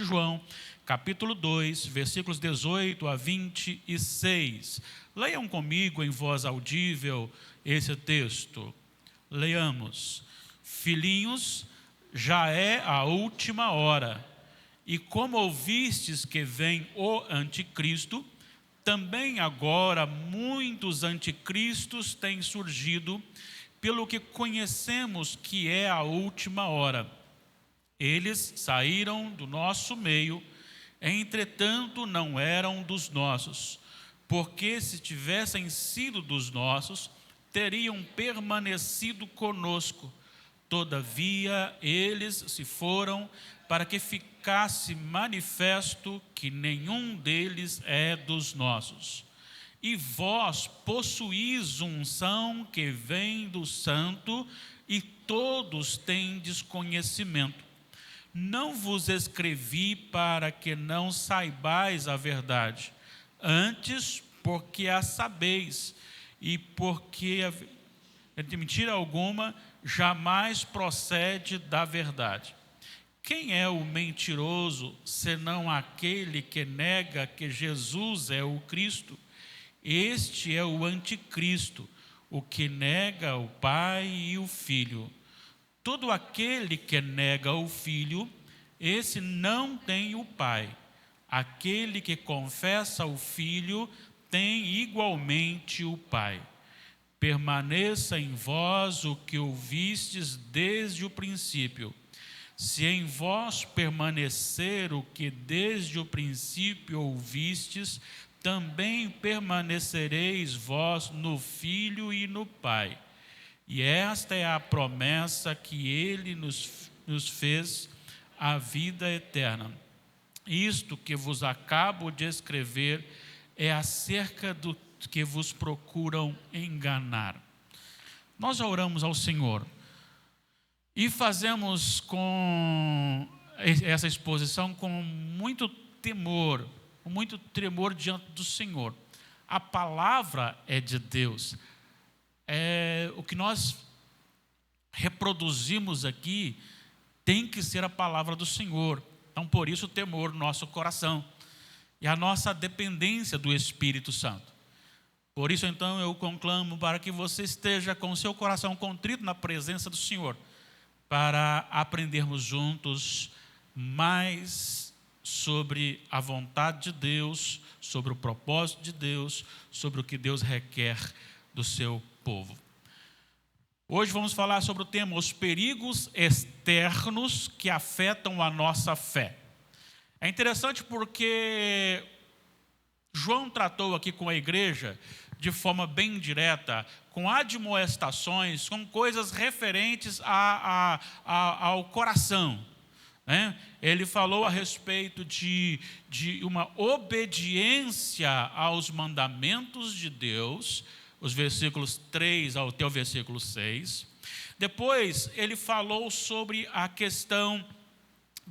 João, capítulo 2, versículos 18 a 26. Leiam comigo em voz audível esse texto. Leiamos. Filhinhos, já é a última hora, e como ouvistes que vem o anticristo, também agora muitos anticristos têm surgido, pelo que conhecemos que é a última hora. Eles saíram do nosso meio, entretanto não eram dos nossos, porque se tivessem sido dos nossos, teriam permanecido conosco. Todavia eles se foram, para que ficasse manifesto que nenhum deles é dos nossos. E vós possuís unção que vem do Santo, e todos tendes conhecimento. Não vos escrevi para que não saibais a verdade, antes porque a sabeis, e porque de mentira alguma jamais procede da verdade. Quem é o mentiroso, senão aquele que nega que Jesus é o Cristo? Este é o anticristo, o que nega o Pai e o Filho. Todo aquele que nega o Filho, esse não tem o Pai. Aquele que confessa o Filho tem igualmente o Pai. Permaneça em vós o que ouvistes desde o princípio. Se em vós permanecer o que desde o princípio ouvistes, também permanecereis vós no Filho e no Pai. E esta é a promessa que Ele nos fez, a vida eterna. Isto que vos acabo de escrever é acerca do que vos procuram enganar. Nós oramos ao Senhor e fazemos com essa exposição com muito temor, com muito tremor diante do Senhor. A palavra é de Deus. O que nós reproduzimos aqui tem que ser a palavra do Senhor. Então, por isso o temor no nosso coração e a nossa dependência do Espírito Santo. Por isso, então, eu conclamo para que você esteja com o seu coração contrito na presença do Senhor, para aprendermos juntos mais sobre a vontade de Deus, sobre o propósito de Deus, sobre o que Deus requer do seu povo. Hoje vamos falar sobre o tema os perigos externos que afetam a nossa fé. É interessante porque João tratou aqui com a igreja de forma bem direta, com admoestações, com coisas referentes ao coração. Ele falou a respeito de uma obediência aos mandamentos de Deus, os versículos 3 até o versículo 6. Depois ele falou sobre a questão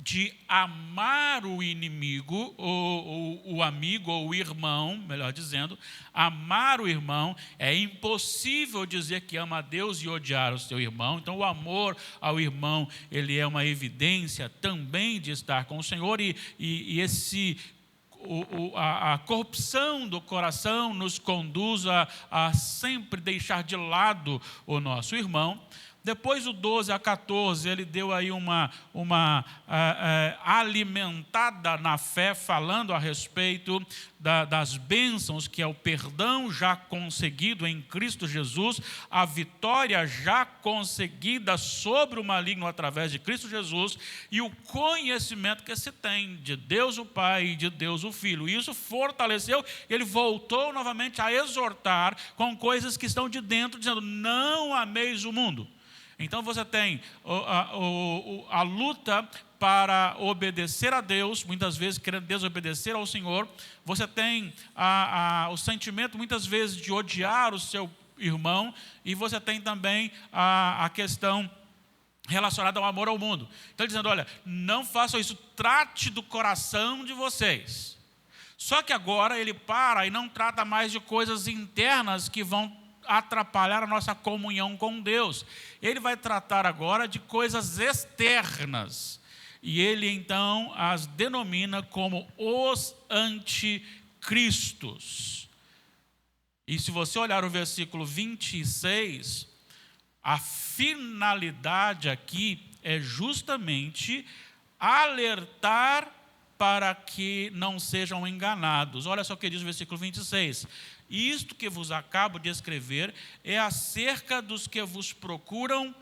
de amar o inimigo, ou o amigo, ou o irmão, melhor dizendo, amar o irmão. É impossível dizer que ama a Deus e odiar o seu irmão. Então o amor ao irmão, ele é uma evidência também de estar com o Senhor, e a corrupção do coração nos conduz a sempre deixar de lado o nosso irmão. Depois do 12 a 14, ele deu aí uma alimentada na fé, falando a respeito das bênçãos, que é o perdão já conseguido em Cristo Jesus, a vitória já conseguida sobre o maligno através de Cristo Jesus, e o conhecimento que se tem de Deus o Pai e de Deus o Filho. Isso fortaleceu, ele voltou novamente a exortar com coisas que estão de dentro, dizendo: não ameis o mundo. Então você tem a luta para obedecer a Deus, muitas vezes querendo desobedecer ao Senhor. Você tem o sentimento, muitas vezes, de odiar o seu irmão. E você tem também a questão relacionada ao amor ao mundo. Então ele dizendo: olha, não façam isso, trate do coração de vocês. Só que agora ele para e não trata mais de coisas internas que vão atrapalhar a nossa comunhão com Deus. Ele vai tratar agora de coisas externas. e ele então as denomina como os anticristos. E se você olhar o versículo 26, a finalidade aqui é justamente alertar para que não sejam enganados. Olha só o que diz o versículo 26. Isto que vos acabo de escrever é acerca dos que vos procuram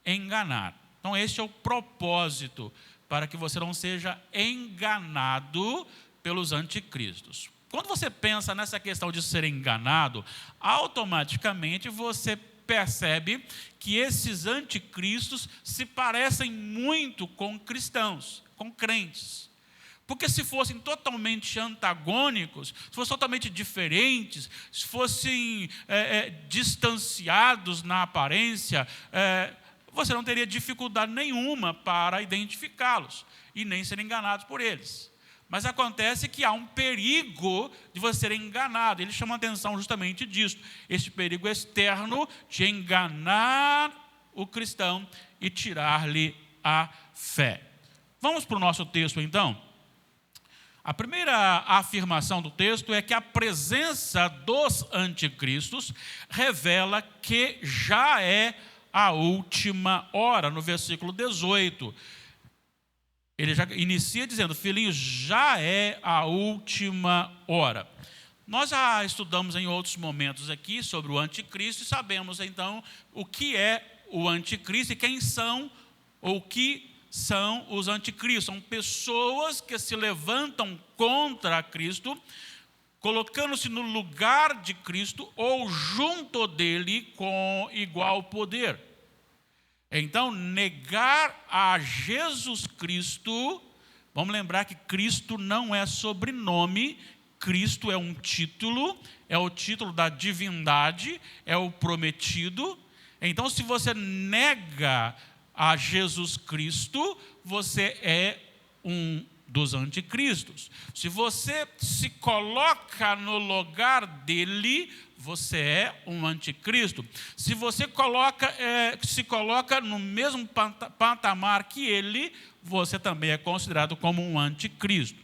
enganar. Então, este é o propósito, para que você não seja enganado pelos anticristos. Quando você pensa nessa questão de ser enganado, automaticamente você percebe que esses anticristos se parecem muito com cristãos, com crentes. Porque se fossem totalmente antagônicos, se fossem totalmente diferentes, se fossem distanciados na aparência, você não teria dificuldade nenhuma para identificá-los e nem ser enganados por eles. Mas acontece que há um perigo de você ser enganado. Ele chama a atenção justamente disso. Este perigo externo de enganar o cristão e tirar-lhe a fé. Vamos para o nosso texto então? A primeira afirmação do texto é que a presença dos anticristos revela que já é a última hora. No versículo 18, ele já inicia dizendo: filhinhos, já é a última hora. Nós já estudamos em outros momentos aqui sobre o anticristo e sabemos então o que é o anticristo e quem são ou o que são os anticristos. São pessoas que se levantam contra Cristo, colocando-se no lugar de Cristo ou junto dele com igual poder. Então, negar a Jesus Cristo, vamos lembrar que Cristo não é sobrenome, Cristo é um título, é o título da divindade, é o prometido. Então, se você nega a Jesus Cristo, você é um dos anticristos. Se você se coloca no lugar dele, você é um anticristo. Se você se coloca no mesmo patamar que ele, você também é considerado como um anticristo.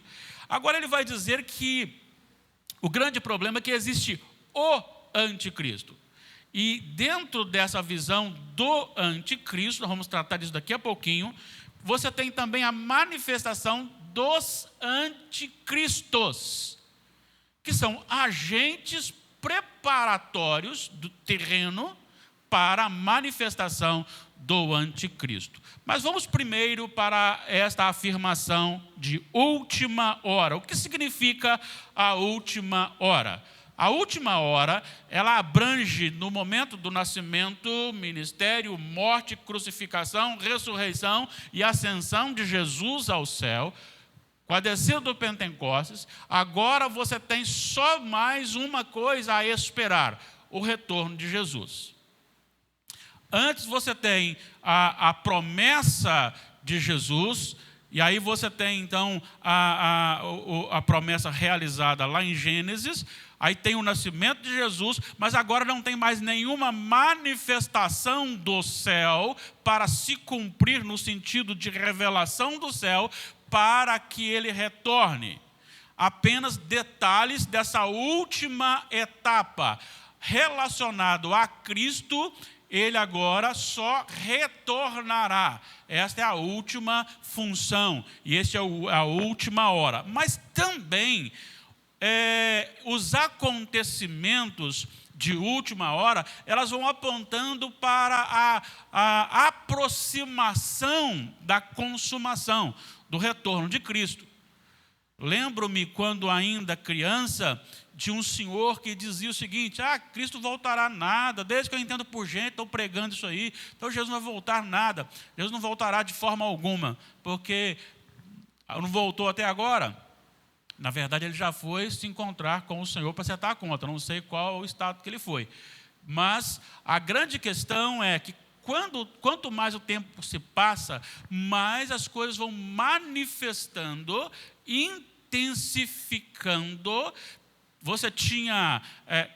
Agora ele vai dizer que o grande problema é que existe o anticristo. E dentro dessa visão do anticristo, nós vamos tratar disso daqui a pouquinho, você tem também a manifestação dos anticristos, que são agentes preparatórios do terreno para a manifestação do anticristo. Mas vamos primeiro para esta afirmação de última hora. O que significa a última hora? A última hora, ela abrange no momento do nascimento, ministério, morte, crucificação, ressurreição e ascensão de Jesus ao céu, com a descida do Pentecostes. Agora você tem só mais uma coisa a esperar: o retorno de Jesus. Antes você tem a promessa de Jesus, e aí você tem então a promessa realizada lá em Gênesis. Aí tem o nascimento de Jesus, mas agora não tem mais nenhuma manifestação do céu para se cumprir no sentido de revelação do céu para que ele retorne. Apenas detalhes dessa última etapa relacionado a Cristo, ele agora só retornará. Esta é a última função e esta é a última hora. Mas também os acontecimentos de última hora, elas vão apontando para a aproximação da consumação, do retorno de Cristo. Lembro-me, quando ainda criança, de um senhor que dizia o seguinte: Cristo voltará nada, desde que eu entendo por gente, estou pregando isso aí, então Jesus não vai voltar nada, Jesus não voltará de forma alguma, porque não voltou até agora. Na verdade, ele já foi se encontrar com o Senhor para acertar a conta. Não sei qual o estado que ele foi. Mas a grande questão é que quanto mais o tempo se passa, mais as coisas vão manifestando, intensificando. Você tinha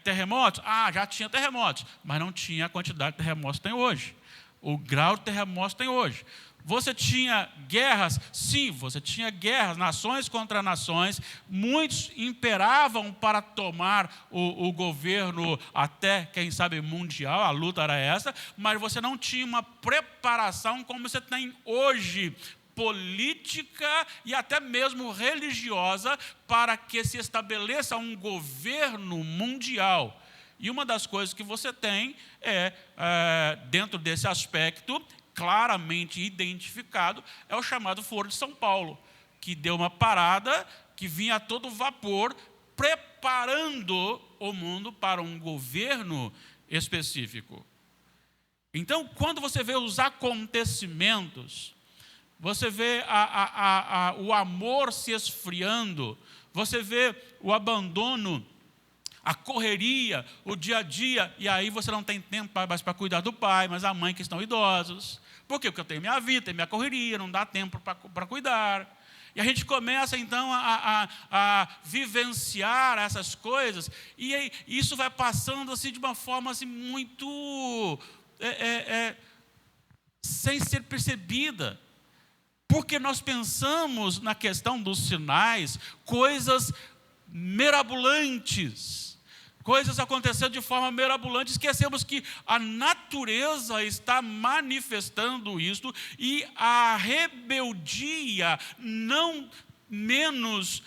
terremotos? Já tinha terremotos, mas não tinha a quantidade de terremotos que tem hoje. O grau de terremotos tem hoje. Você tinha guerras? Sim, você tinha guerras, nações contra nações. Muitos imperavam para tomar o governo até, quem sabe, mundial. A luta era essa. Mas você não tinha uma preparação como você tem hoje, política e até mesmo religiosa, para que se estabeleça um governo mundial. E uma das coisas que você tem dentro desse aspecto, claramente identificado, é o chamado Foro de São Paulo, que deu uma parada, que vinha a todo vapor, preparando o mundo para um governo específico. Então, quando você vê os acontecimentos, você vê o amor se esfriando, você vê o abandono, a correria, o dia a dia, e aí você não tem tempo mais para cuidar do pai, mas a mãe que estão idosos. Por quê? Porque eu tenho minha vida, tenho minha correria, não dá tempo para cuidar. E a gente começa então a vivenciar essas coisas, e aí, isso vai passando assim, de uma forma assim, muito sem ser percebida. Porque nós pensamos na questão dos sinais, coisas mirabolantes. Coisas acontecendo de forma mirabolante, esquecemos que a natureza está manifestando isto, e a rebeldia não menos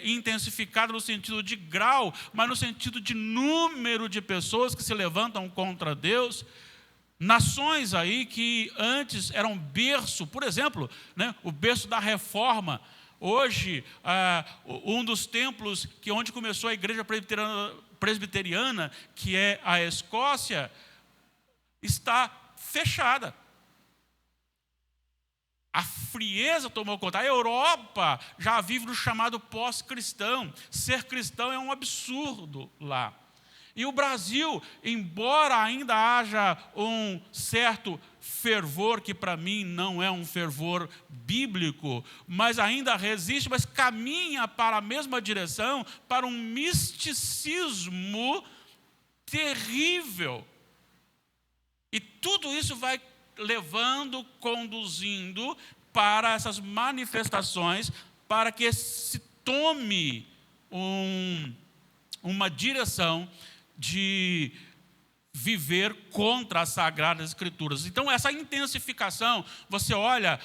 intensificada no sentido de grau, mas no sentido de número de pessoas que se levantam contra Deus. Nações aí que antes eram berço, por exemplo, o berço da reforma. Hoje, um dos templos onde começou a igreja presbiteriana, que é a Escócia, está fechada. A frieza tomou conta. A Europa já vive no chamado pós-cristão. Ser cristão é um absurdo lá. E o Brasil, embora ainda haja um certo fervor, que para mim não é um fervor bíblico, mas ainda resiste, mas caminha para a mesma direção, para um misticismo terrível. E tudo isso vai levando, conduzindo para essas manifestações, para que se tome uma direção de viver contra as Sagradas Escrituras. Então, essa intensificação, você olha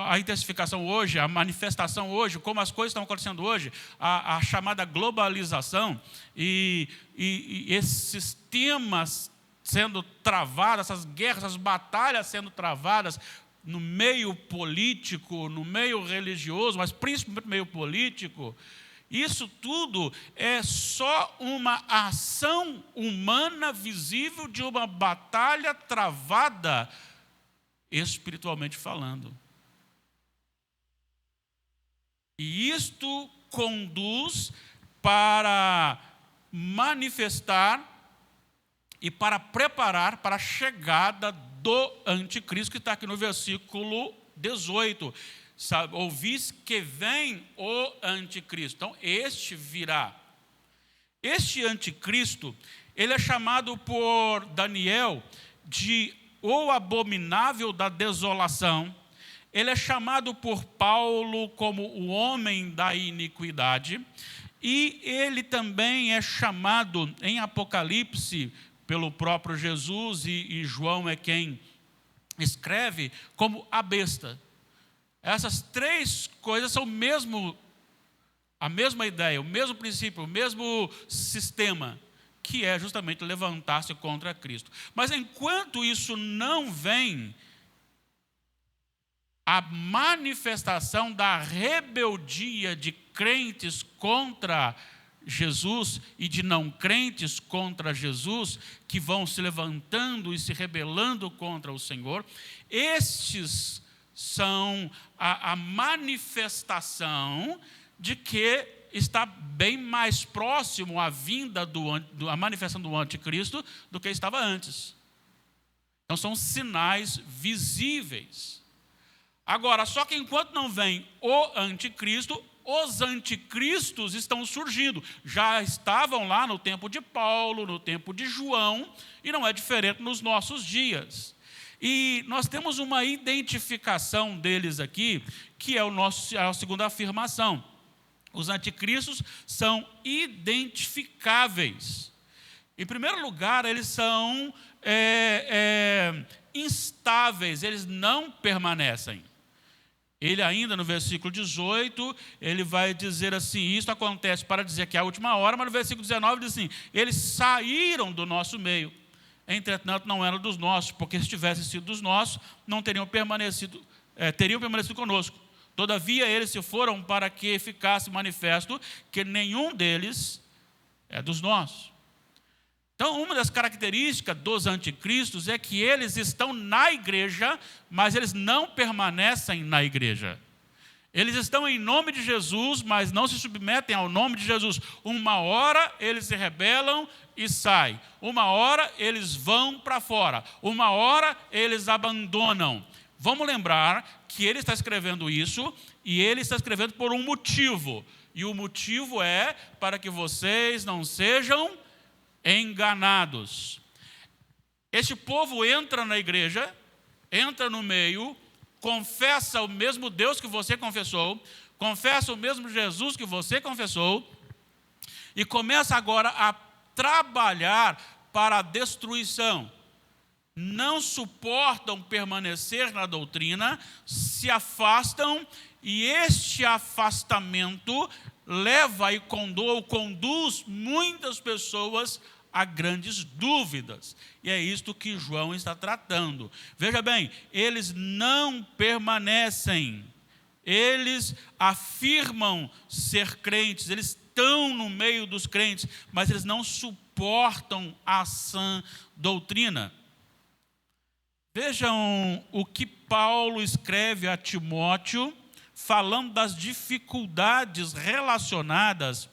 a intensificação hoje, a manifestação hoje, como as coisas estão acontecendo hoje, a chamada globalização, e esses temas sendo travados, essas guerras, essas batalhas sendo travadas no meio político, no meio religioso, mas principalmente no meio político. Isso tudo é só uma ação humana visível de uma batalha travada, espiritualmente falando. E isto conduz para manifestar e para preparar para a chegada do anticristo, que está aqui no versículo 18. Ouvis que vem o anticristo. Então, este virá. Este anticristo, ele é chamado por Daniel de o abominável da desolação. Ele é chamado por Paulo como o homem da iniquidade. E ele também é chamado em Apocalipse pelo próprio Jesus, e João é quem escreve, como a besta. Essas três coisas são a mesma ideia, o mesmo princípio, o mesmo sistema, que é justamente levantar-se contra Cristo. Mas enquanto isso não vem, a manifestação da rebeldia de crentes contra Jesus e de não crentes contra Jesus, que vão se levantando e se rebelando contra o Senhor, estes são a manifestação de que está bem mais próximo a vinda a manifestação do anticristo do que estava antes. Então são sinais visíveis. Agora, só que enquanto não vem o anticristo, os anticristos estão surgindo. Já estavam lá no tempo de Paulo, no tempo de João, e não é diferente nos nossos dias. E nós temos uma identificação deles aqui, que é a segunda afirmação. Os anticristos são identificáveis. Em primeiro lugar, eles são instáveis, eles não permanecem. Ele ainda no versículo 18, ele vai dizer assim, isso acontece para dizer que é a última hora, mas no versículo 19 diz assim, eles saíram do nosso meio, entretanto não eram dos nossos, porque se tivessem sido dos nossos, não teriam permanecido conosco. Todavia eles se foram para que ficasse manifesto que nenhum deles é dos nossos. Então, uma das características dos anticristos é que eles estão na igreja, mas eles não permanecem na igreja. Eles estão em nome de Jesus, mas não se submetem ao nome de Jesus. Uma hora eles se rebelam e saem. Uma hora eles vão para fora. Uma hora eles abandonam. Vamos lembrar que ele está escrevendo isso, e ele está escrevendo por um motivo. E o motivo é para que vocês não sejam enganados. Este povo entra na igreja, entra no meio, confessa o mesmo Deus que você confessou, confessa o mesmo Jesus que você confessou, e começa agora a trabalhar para a destruição. Não suportam permanecer na doutrina, se afastam, e este afastamento leva e conduz muitas pessoas a grandes dúvidas. E é isto que João está tratando. Veja bem, eles não permanecem. Eles afirmam ser crentes, eles estão no meio dos crentes, mas eles não suportam a sã doutrina. Vejam o que Paulo escreve a Timóteo, falando das dificuldades relacionadas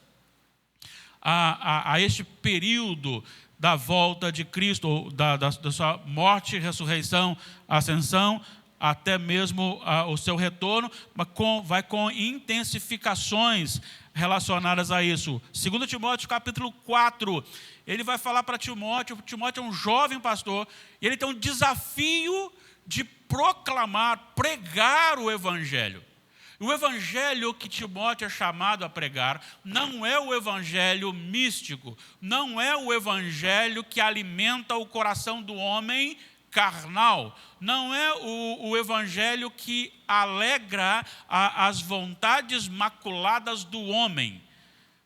a este período da volta de Cristo, da sua morte, ressurreição, ascensão, até mesmo o seu retorno, mas vai com intensificações relacionadas a isso. 2 Timóteo capítulo 4, ele vai falar para Timóteo é um jovem pastor, e ele tem um desafio de pregar o evangelho. O evangelho que Timóteo é chamado a pregar não é o evangelho místico, não é o evangelho que alimenta o coração do homem carnal, não é o evangelho que alegra as vontades maculadas do homem.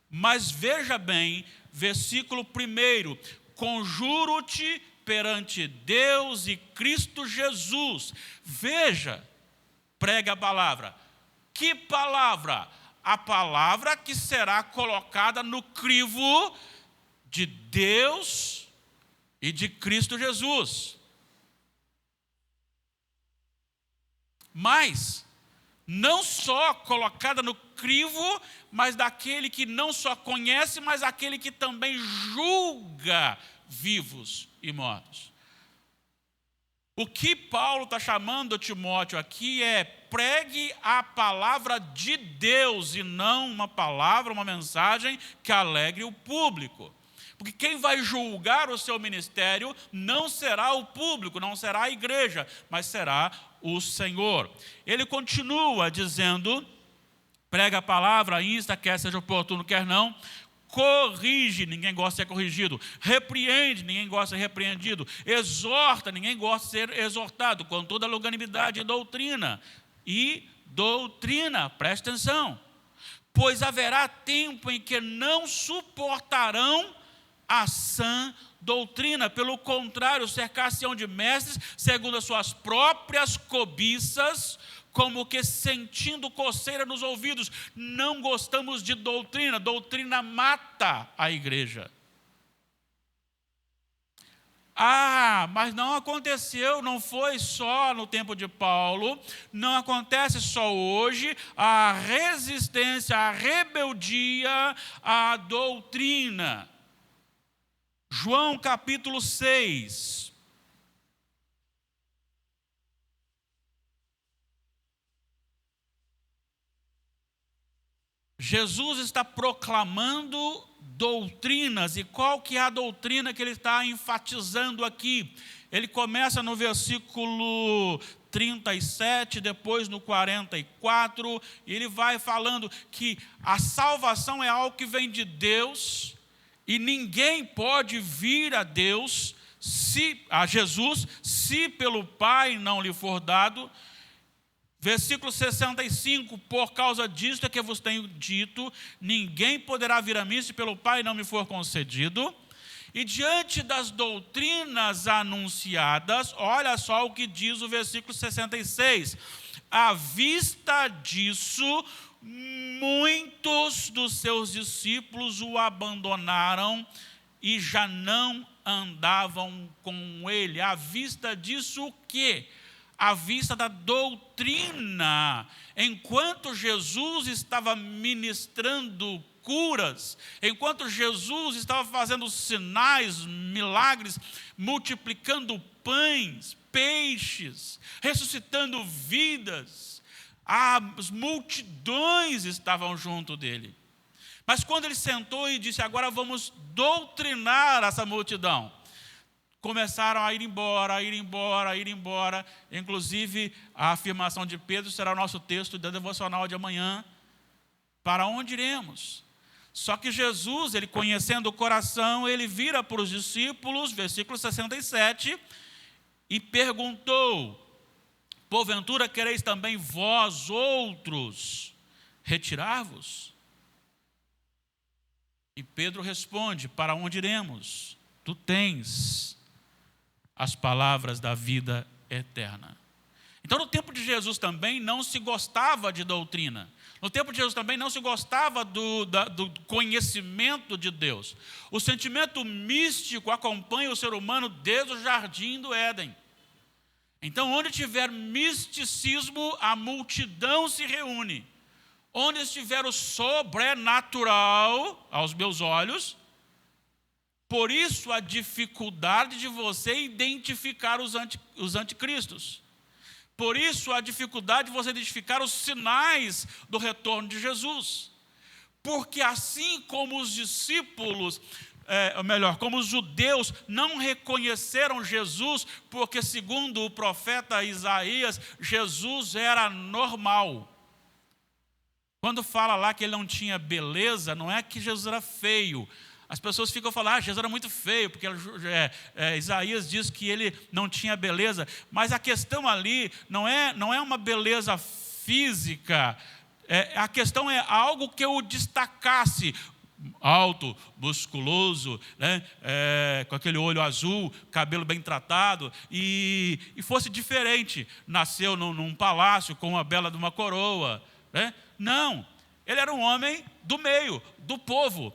Mas veja bem, versículo 1, conjuro-te perante Deus e Cristo Jesus. Veja, prega a palavra. Que palavra? A palavra que será colocada no crivo de Deus e de Cristo Jesus. Mas, não só colocada no crivo, mas daquele que não só conhece, mas aquele que também julga vivos e mortos. O que Paulo está chamando Timóteo aqui é: pregue a palavra de Deus e não uma mensagem que alegre o público. Porque quem vai julgar o seu ministério não será o público, não será a igreja, mas será o Senhor. Ele continua dizendo: prega a palavra, insta, quer seja oportuno, quer não. Corrige, ninguém gosta de ser corrigido. Repreende, ninguém gosta de ser repreendido. Exorta, ninguém gosta de ser exortado, com toda a longanimidade e doutrina. E doutrina, preste atenção. Pois haverá tempo em que não suportarão a sã doutrina. Pelo contrário, cercar-se-ão de mestres, segundo as suas próprias cobiças, como que sentindo coceira nos ouvidos. Não gostamos de doutrina. Doutrina mata a igreja. Mas não aconteceu, não foi só no tempo de Paulo, não acontece só hoje. A resistência, a rebeldia à doutrina. João capítulo 6. Jesus está proclamando doutrinas, e qual que é a doutrina que ele está enfatizando aqui? Ele começa no versículo 37, depois no 44, e ele vai falando que a salvação é algo que vem de Deus, e ninguém pode vir a Deus, a Jesus, se pelo Pai não lhe for dado. Versículo 65, por causa disto é que vos tenho dito, ninguém poderá vir a mim se pelo Pai não me for concedido. E diante das doutrinas anunciadas, olha só o que diz o versículo 66. À vista disso, muitos dos seus discípulos o abandonaram e já não andavam com ele. À vista disso o quê? À vista da doutrina. Enquanto Jesus estava ministrando curas, enquanto Jesus estava fazendo sinais, milagres, multiplicando pães, peixes, ressuscitando vidas, as multidões estavam junto dele. Mas quando ele sentou e disse, agora vamos doutrinar essa multidão, começaram a ir embora, a ir embora, a ir embora. Inclusive, a afirmação de Pedro será o nosso texto da devocional de amanhã. Para onde iremos? Só que Jesus, ele conhecendo o coração, ele vira para os discípulos, versículo 67, e perguntou, porventura quereis também vós outros retirar-vos? E Pedro responde, para onde iremos? Tu tens as palavras da vida eterna. Então, no tempo de Jesus também não se gostava de doutrina. No tempo de Jesus também não se gostava do conhecimento de Deus. O sentimento místico acompanha o ser humano desde o jardim do Éden. Então, onde tiver misticismo, a multidão se reúne. Onde estiver o sobrenatural, aos meus olhos, por isso a dificuldade de você identificar os anticristos. Por isso a dificuldade de você identificar os sinais do retorno de Jesus. Porque assim como os discípulos, como os judeus não reconheceram Jesus, porque segundo o profeta Isaías, Jesus era normal. Quando fala lá que ele não tinha beleza, não é que Jesus era feio. As pessoas ficam falando, Jesus era muito feio, porque Isaías diz que ele não tinha beleza. Mas a questão ali não é uma beleza física. A questão é algo que o destacasse. Alto, musculoso, né? Com aquele olho azul, cabelo bem tratado, e fosse diferente. Nasceu num palácio com uma bela de uma coroa. Né? Não, ele era um homem do meio, do povo.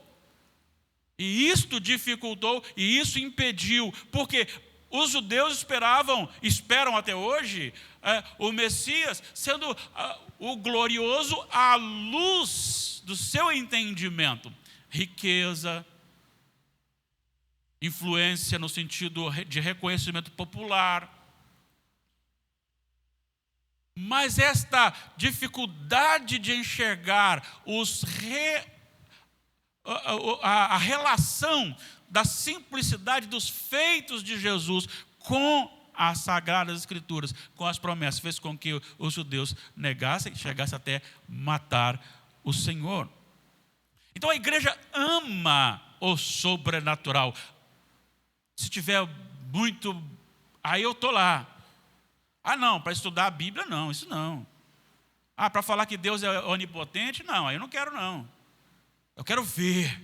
E isto dificultou, e isso impediu, porque os judeus esperam até hoje, o Messias sendo o glorioso à luz do seu entendimento. Riqueza, influência no sentido de reconhecimento popular. Mas esta dificuldade de enxergar a relação da simplicidade dos feitos de Jesus com as Sagradas Escrituras, com as promessas, fez com que os judeus negassem e chegassem até matar o Senhor. Então a igreja ama o sobrenatural. Se tiver muito, aí eu estou lá. Não, para estudar a Bíblia não, isso não. Para falar que Deus é onipotente, não, aí eu não quero não. Eu quero ver.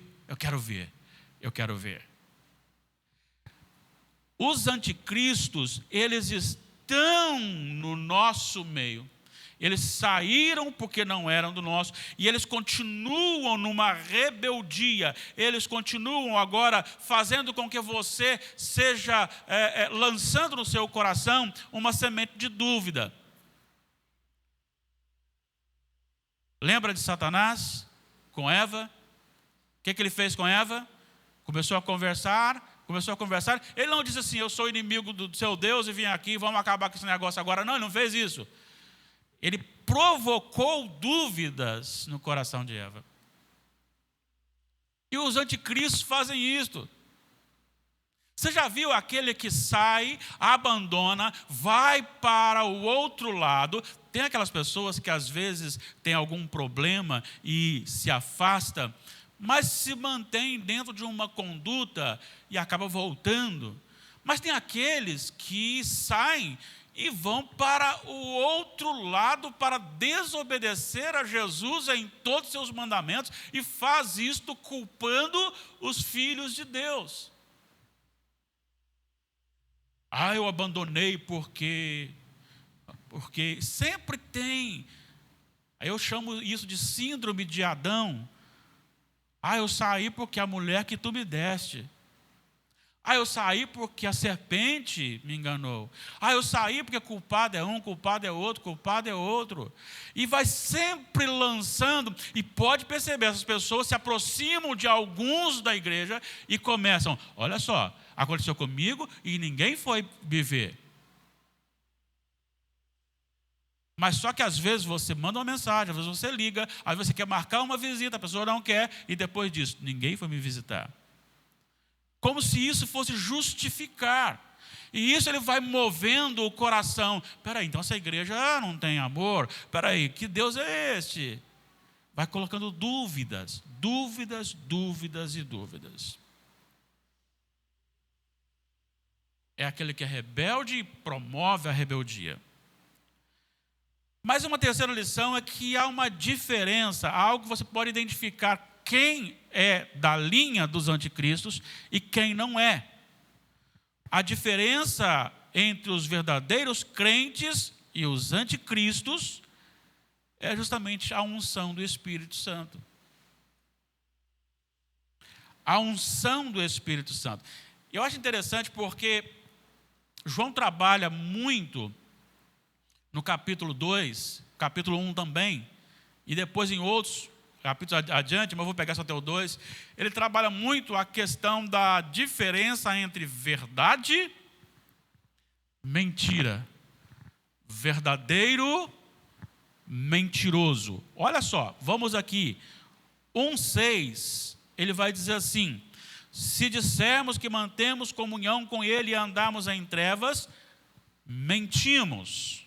Os anticristos, eles estão no nosso meio. Eles saíram porque não eram do nosso, e eles continuam numa rebeldia. Eles continuam agora fazendo com que você seja, lançando no seu coração uma semente de dúvida. Lembra de Satanás com Eva? O que ele fez com Eva? Começou a conversar. Ele não disse assim, eu sou inimigo do seu Deus e vim aqui, vamos acabar com esse negócio agora. Não, ele não fez isso. Ele provocou dúvidas no coração de Eva. E os anticristos fazem isto. Você já viu aquele que sai, abandona, vai para o outro lado? Tem aquelas pessoas que às vezes têm algum problema e se afasta, mas se mantém dentro de uma conduta e acaba voltando. Mas tem aqueles que saem e vão para o outro lado para desobedecer a Jesus em todos os seus mandamentos e faz isto culpando os filhos de Deus. Eu abandonei porque sempre tem. Eu chamo isso de síndrome de Adão. Eu saí porque a mulher que tu me deste. Eu saí porque a serpente me enganou. Eu saí porque culpado é um, culpado é outro, culpado é outro. E vai sempre lançando, e pode perceber, essas pessoas se aproximam de alguns da igreja e começam, olha só, aconteceu comigo e ninguém foi me ver. Mas só que às vezes você manda uma mensagem, às vezes você liga, às vezes você quer marcar uma visita, a pessoa não quer, e depois disso, ninguém foi me visitar. Como se isso fosse justificar. E isso ele vai movendo o coração. Espera aí, então essa igreja não tem amor? Espera aí, que Deus é este? Vai colocando dúvidas, dúvidas, dúvidas e dúvidas. É aquele que é rebelde e promove a rebeldia. Mas uma terceira lição é que há uma diferença, algo que você pode identificar quem é da linha dos anticristos e quem não é. A diferença entre os verdadeiros crentes e os anticristos é justamente a unção do Espírito Santo. A unção do Espírito Santo. Eu acho interessante porque João trabalha muito no capítulo 2, capítulo 1 também, e depois em outros capítulos adiante, mas eu vou pegar só até o 2, ele trabalha muito a questão da diferença entre verdade e mentira. Verdadeiro, mentiroso. Olha só, vamos aqui. 1,6, ele vai dizer assim: se dissermos que mantemos comunhão com Ele e andamos em trevas, mentimos.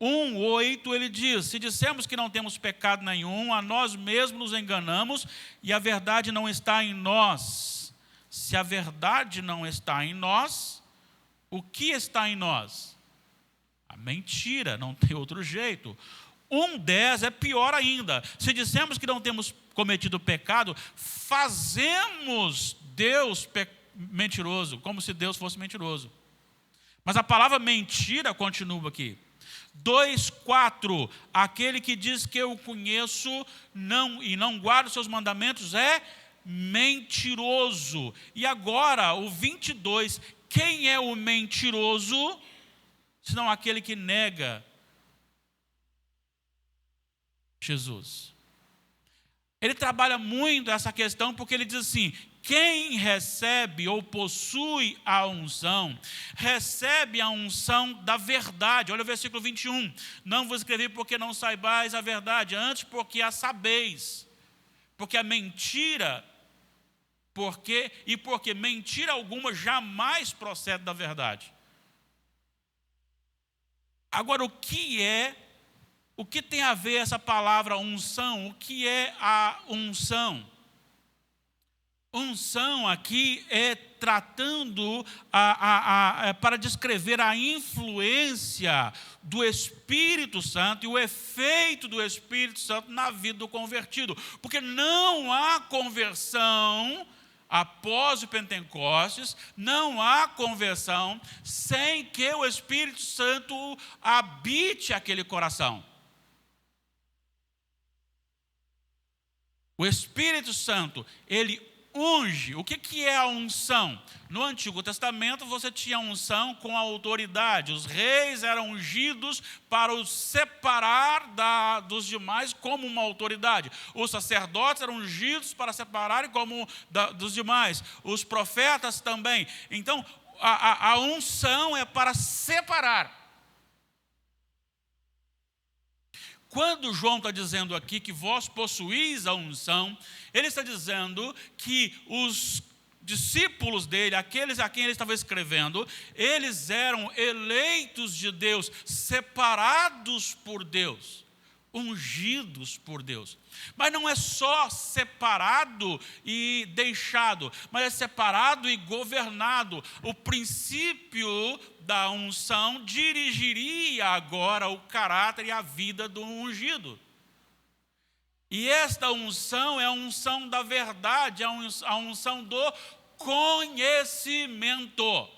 1,8 ele diz: se dissermos que não temos pecado nenhum, a nós mesmos nos enganamos e a verdade não está em nós. Se a verdade não está em nós, o que está em nós? A mentira, não tem outro jeito. 1,10 é pior ainda. Se dissermos que não temos cometido pecado, fazemos Deus mentiroso, como se Deus fosse mentiroso. Mas a palavra mentira continua aqui. 2,4, aquele que diz que eu o conheço e não guarda os seus mandamentos é mentiroso. E agora, o 22, quem é o mentiroso, senão aquele que nega Jesus? Ele trabalha muito essa questão porque ele diz assim: quem recebe ou possui a unção, recebe a unção da verdade. Olha o versículo 21. Não vos escrevi porque não saibais a verdade, antes porque a sabeis. Porque a mentira, porque mentira alguma jamais procede da verdade. Agora, o que tem a ver essa palavra unção? O que é a unção? Unção aqui é tratando para descrever a influência do Espírito Santo e o efeito do Espírito Santo na vida do convertido. Porque não há conversão após o Pentecostes, não há conversão sem que o Espírito Santo habite aquele coração. O Espírito Santo, ele unge. O que é a unção? No Antigo Testamento você tinha unção com a autoridade. Os reis eram ungidos para os separar dos demais como uma autoridade. Os sacerdotes eram ungidos para separarem como dos demais. Os profetas também. Então, a unção é para separar. Quando João está dizendo aqui que vós possuís a unção, ele está dizendo que os discípulos dele, aqueles a quem ele estava escrevendo, eles eram eleitos de Deus, separados por Deus, ungidos por Deus. Mas não é só separado e deixado, mas é separado e governado. O princípio da unção dirigiria agora o caráter e a vida do ungido. E esta unção é a unção da verdade, a unção do conhecimento.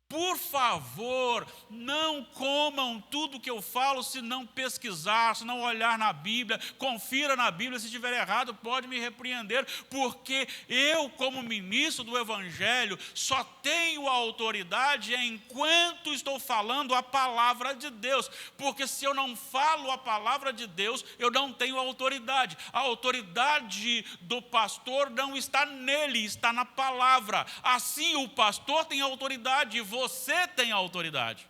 Por favor, não comam tudo que eu falo se não pesquisar, se não olhar na Bíblia. Confira na Bíblia, se estiver errado pode me repreender, porque eu, como ministro do Evangelho, só tenho autoridade enquanto estou falando a palavra de Deus, porque se eu não falo a palavra de Deus, eu não tenho autoridade. A autoridade do pastor não está nele, está na palavra. Assim o pastor tem autoridade e você tem autoridade.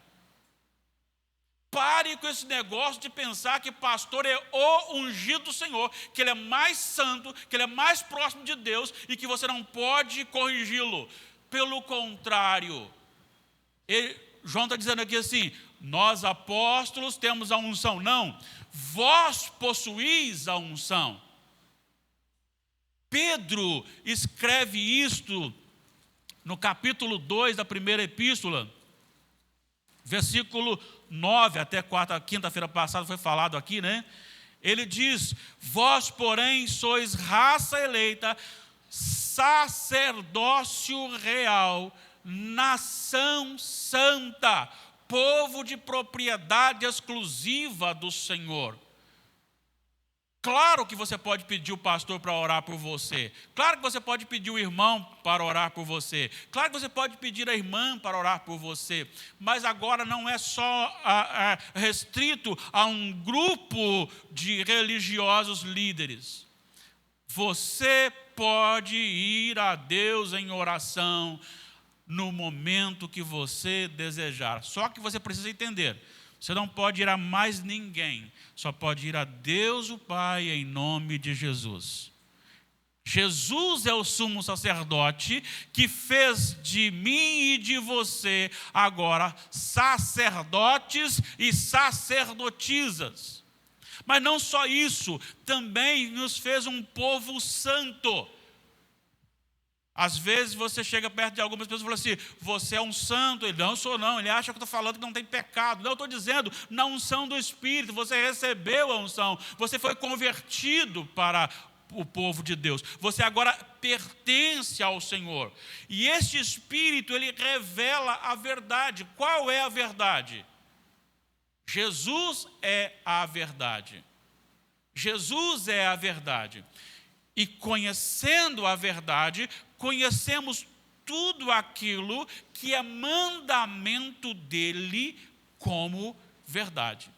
Pare com esse negócio de pensar que pastor é o ungido do Senhor, que ele é mais santo, que ele é mais próximo de Deus e que você não pode corrigi-lo. Pelo contrário, João está dizendo aqui assim: nós apóstolos temos a unção. Não, vós possuís a unção. Pedro escreve isto no capítulo 2 da primeira epístola, versículo 9, até quinta-feira passada foi falado aqui, né? Ele diz: vós, porém, sois raça eleita, sacerdócio real, nação santa, povo de propriedade exclusiva do Senhor. Claro que você pode pedir o pastor para orar por você. Claro que você pode pedir o irmão para orar por você. Claro que você pode pedir a irmã para orar por você. Mas agora não é só restrito a um grupo de religiosos líderes. Você pode ir a Deus em oração no momento que você desejar. Só que você precisa entender: você não pode ir a mais ninguém, só pode ir a Deus o Pai em nome de Jesus. Jesus é o sumo sacerdote que fez de mim e de você agora sacerdotes e sacerdotisas. Mas não só isso, também nos fez um povo santo. Às vezes você chega perto de algumas pessoas e fala assim: você é um santo. Ele: não sou não. Ele acha que eu estou falando que não tem pecado. Não, eu estou dizendo na unção do Espírito. Você recebeu a unção. Você foi convertido para o povo de Deus. Você agora pertence ao Senhor. E este Espírito, ele revela a verdade. Qual é a verdade? Jesus é a verdade. Jesus é a verdade. E conhecendo a verdade, conhecemos tudo aquilo que é mandamento dele como verdade.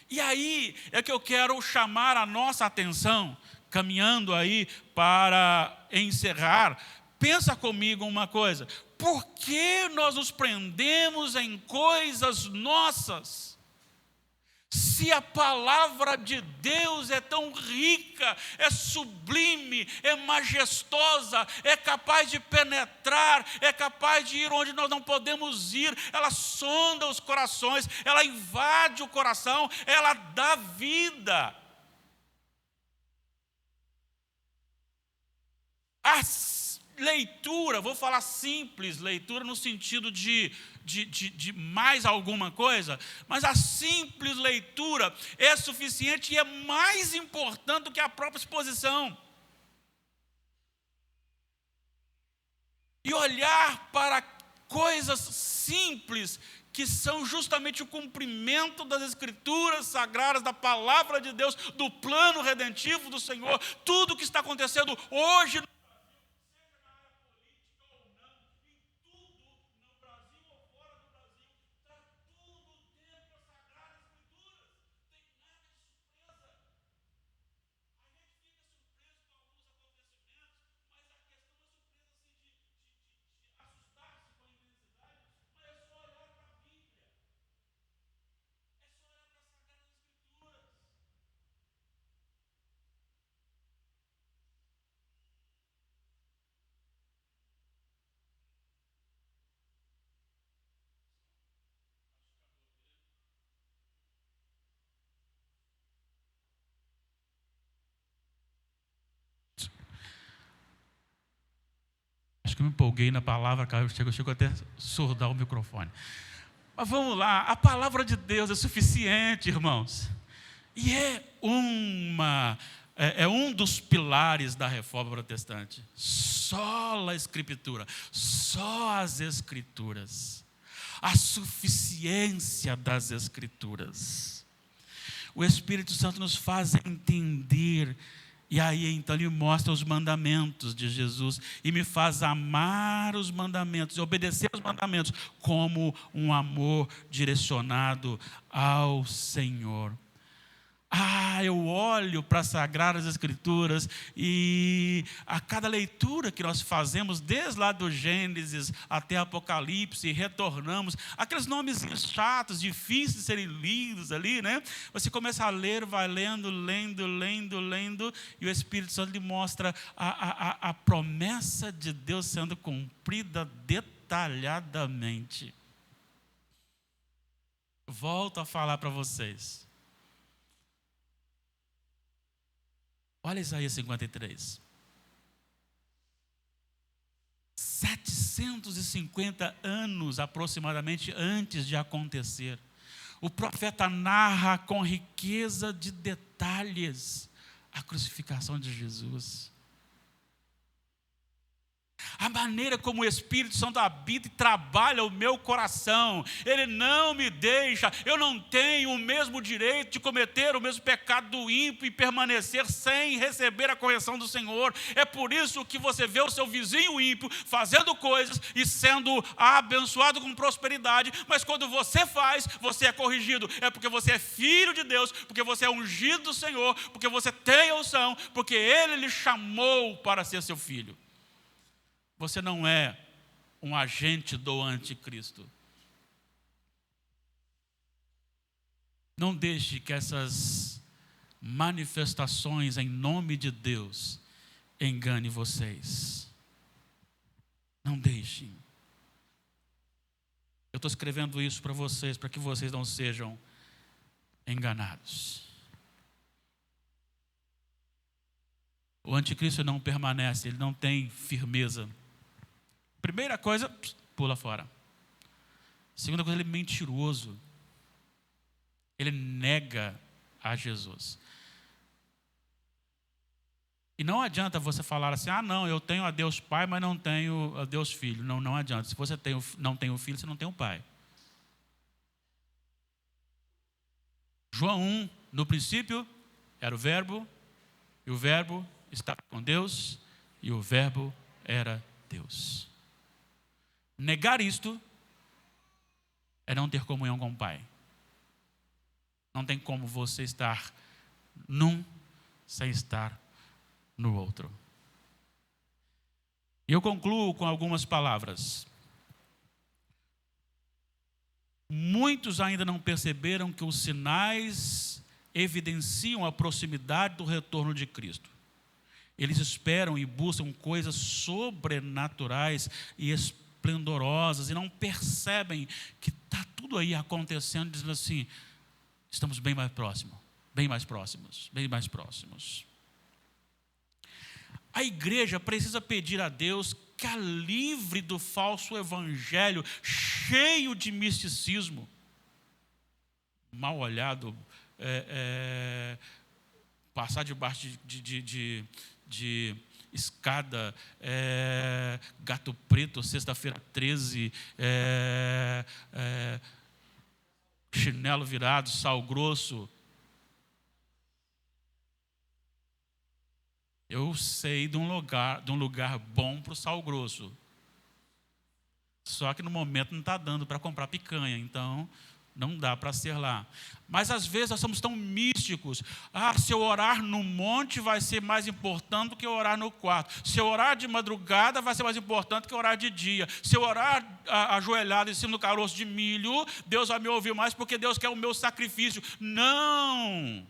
E aí é que eu quero chamar a nossa atenção, caminhando aí para encerrar. Pensa comigo uma coisa: por que nós nos prendemos em coisas nossas? Se a palavra de Deus é tão rica, é sublime, é majestosa, é capaz de penetrar, é capaz de ir onde nós não podemos ir, ela sonda os corações, ela invade o coração, ela dá vida. A leitura, vou falar simples, leitura no sentido de mais alguma coisa, mas a simples leitura é suficiente e é mais importante do que a própria exposição. E olhar para coisas simples, que são justamente o cumprimento das Escrituras sagradas, da palavra de Deus, do plano redentivo do Senhor, tudo o que está acontecendo hoje, que eu me empolguei na palavra, cara, eu chego até a surdar o microfone. Mas vamos lá, a palavra de Deus é suficiente, irmãos. E é um dos pilares da reforma protestante. Só a Escritura, só as Escrituras. A suficiência das Escrituras. O Espírito Santo nos faz entender. E aí, então, Ele mostra os mandamentos de Jesus e me faz amar os mandamentos e obedecer os mandamentos como um amor direcionado ao Senhor. Eu olho para as Sagradas Escrituras e a cada leitura que nós fazemos, desde lá do Gênesis até Apocalipse, e retornamos, aqueles nomes chatos, difíceis de serem lidos ali, né? Você começa a ler, vai lendo, e o Espírito Santo lhe mostra a promessa de Deus sendo cumprida detalhadamente. Volto a falar para vocês. Olha Isaías 53. 750 anos aproximadamente antes de acontecer, o profeta narra com riqueza de detalhes a crucificação de Jesus. A maneira como o Espírito Santo habita e trabalha o meu coração. Ele não me deixa, eu não tenho o mesmo direito de cometer o mesmo pecado do ímpio e permanecer sem receber a correção do Senhor. É por isso que você vê o seu vizinho ímpio fazendo coisas e sendo abençoado com prosperidade, mas quando você faz, você é corrigido. É porque você é filho de Deus, porque você é ungido do Senhor, porque você tem a unção, porque Ele lhe chamou para ser seu filho. Você não é um agente do anticristo. Não deixe que essas manifestações em nome de Deus engane vocês. Não deixem. Eu estou escrevendo isso para vocês, para que vocês não sejam enganados. O anticristo não permanece, ele não tem firmeza. Primeira coisa, pula fora. Segunda coisa, ele é mentiroso. Ele nega a Jesus. E não adianta você falar assim, não, eu tenho a Deus Pai, mas não tenho a Deus Filho. Não adianta. Se você não tem o Filho, você não tem o Pai. João 1, no princípio, era o Verbo, e o Verbo estava com Deus, e o Verbo era Deus. Negar isto é não ter comunhão com o Pai. Não tem como você estar num sem estar no outro. E eu concluo com algumas palavras. Muitos ainda não perceberam que os sinais evidenciam a proximidade do retorno de Cristo. Eles esperam e buscam coisas sobrenaturais e esplendorosas e não percebem que está tudo aí acontecendo, dizendo assim, estamos bem mais próximos, bem mais próximos, bem mais próximos. A igreja precisa pedir a Deus que a livre do falso evangelho, cheio de misticismo, mal olhado, passar debaixo de escada, gato preto, sexta-feira 13, chinelo virado, sal grosso. Eu sei de um lugar bom para o sal grosso. Só que no momento não está dando para comprar picanha, então não dá para ser lá. Mas às vezes nós somos tão místicos. Se eu orar no monte vai ser mais importante do que eu orar no quarto. Se eu orar de madrugada vai ser mais importante do que orar de dia. Se eu orar ajoelhado em cima do caroço de milho, Deus vai me ouvir mais porque Deus quer o meu sacrifício. Não!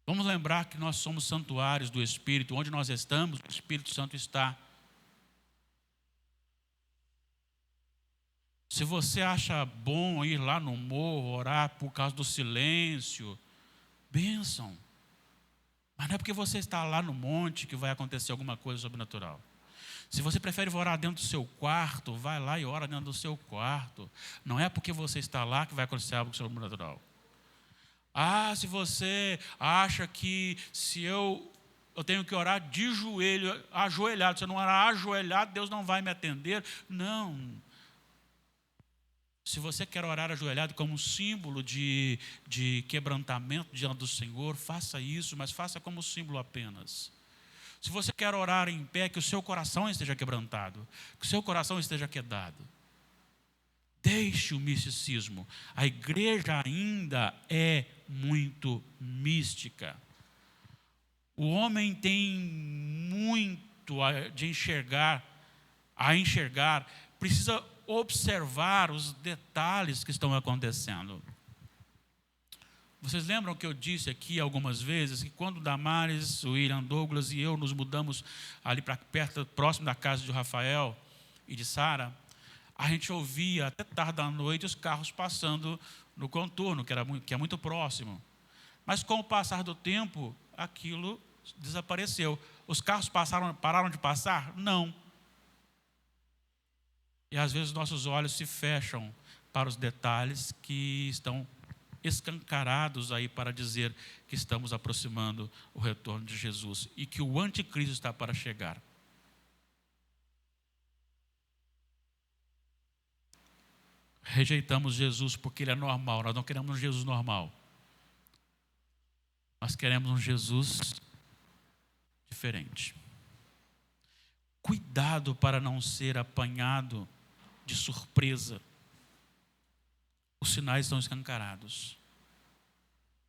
Vamos lembrar que nós somos santuários do Espírito. Onde nós estamos, o Espírito Santo está. Se você acha bom ir lá no morro, orar por causa do silêncio, bênção. Mas não é porque você está lá no monte que vai acontecer alguma coisa sobrenatural. Se você prefere orar dentro do seu quarto, vai lá e ora dentro do seu quarto. Não é porque você está lá que vai acontecer algo sobrenatural. Ah, se você acha que se eu tenho que orar de joelho, ajoelhado, se eu não orar ajoelhado, Deus não vai me atender. Não. Se você quer orar ajoelhado como um símbolo de quebrantamento diante do Senhor, faça isso, mas faça como símbolo apenas. Se você quer orar em pé, que o seu coração esteja quebrantado, que o seu coração esteja quedado. Deixe o misticismo. A igreja ainda é muito mística. O homem tem muito de enxergar, precisa observar os detalhes que estão acontecendo. Vocês lembram que eu disse aqui algumas vezes que quando Damares, o William Douglas e eu nos mudamos ali para perto, próximo da casa de Rafael e de Sara, a gente ouvia até tarde da noite os carros passando no contorno, que é muito próximo. Mas com o passar do tempo, aquilo desapareceu. Os carros pararam de passar? Não. E às vezes nossos olhos se fecham para os detalhes que estão escancarados aí para dizer que estamos aproximando o retorno de Jesus e que o anticristo está para chegar. Rejeitamos Jesus porque ele é normal. Nós não queremos um Jesus normal. Nós queremos um Jesus diferente. Cuidado para não ser apanhado de surpresa. Os sinais estão escancarados.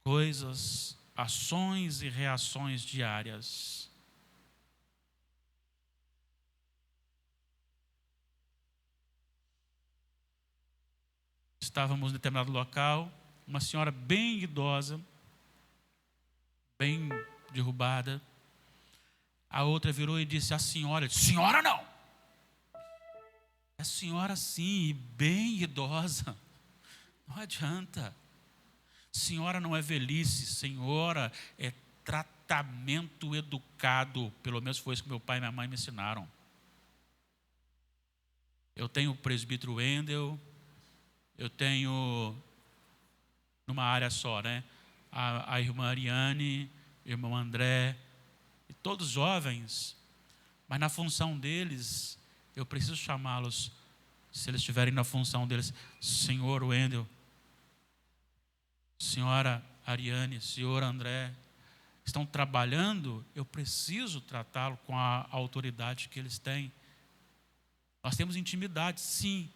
Coisas, ações e reações diárias. Estávamos em determinado local, uma senhora bem idosa, bem derrubada. A outra virou e disse: a senhora, senhora não! É senhora sim, e bem idosa. Não adianta. Senhora não é velhice, senhora é tratamento educado. Pelo menos foi isso que meu pai e minha mãe me ensinaram. Eu tenho o presbítero Wendel, eu tenho, numa área só, né? A irmã Ariane, o irmão André, e todos jovens, mas na função deles, eu preciso chamá-los, se eles estiverem na função deles, senhor Wendel, senhora Ariane, senhor André, estão trabalhando, eu preciso tratá-lo com a autoridade que eles têm. Nós temos intimidade, sim,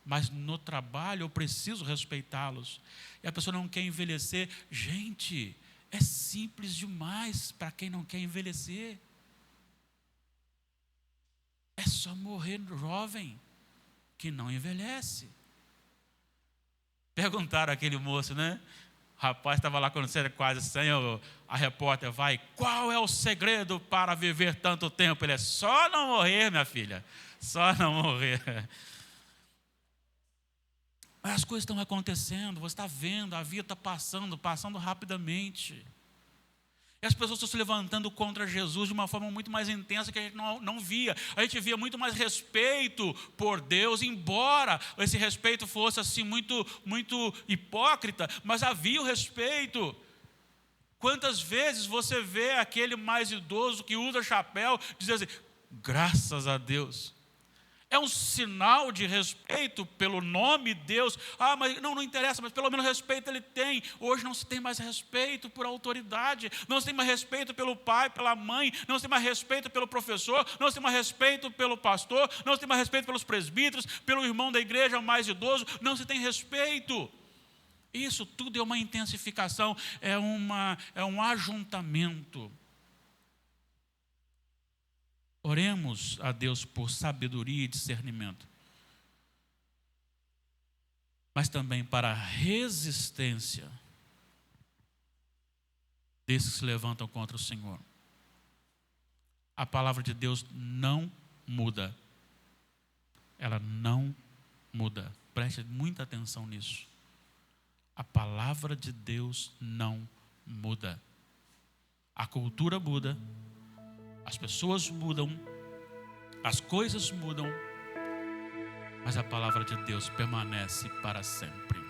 mas no trabalho eu preciso respeitá-los. E a pessoa não quer envelhecer. Gente, é simples demais para quem não quer envelhecer. É só morrer jovem, que não envelhece. Perguntaram àquele moço, né? O rapaz estava lá quando você era quase 100, a repórter vai: qual é o segredo para viver tanto tempo? Ele é: só não morrer, minha filha, só não morrer. Mas as coisas estão acontecendo, você está vendo, a vida está passando rapidamente. E as pessoas estão se levantando contra Jesus de uma forma muito mais intensa que a gente não via. A gente via muito mais respeito por Deus, embora esse respeito fosse assim muito hipócrita, mas havia o respeito. Quantas vezes você vê aquele mais idoso que usa chapéu dizer assim: graças a Deus. É um sinal de respeito pelo nome de Deus. Ah, mas não interessa, mas pelo menos respeito ele tem. Hoje não se tem mais respeito por autoridade, não se tem mais respeito pelo pai, pela mãe, não se tem mais respeito pelo professor, não se tem mais respeito pelo pastor, não se tem mais respeito pelos presbíteros, pelo irmão da igreja mais idoso, não se tem respeito. Isso tudo é uma intensificação, é um ajuntamento. Oremos a Deus por sabedoria e discernimento, mas também para a resistência desses que se levantam contra o Senhor. A palavra de Deus não muda. Ela não muda. Preste muita atenção nisso. A palavra de Deus não muda. A cultura muda, as pessoas mudam, as coisas mudam, mas a palavra de Deus permanece para sempre.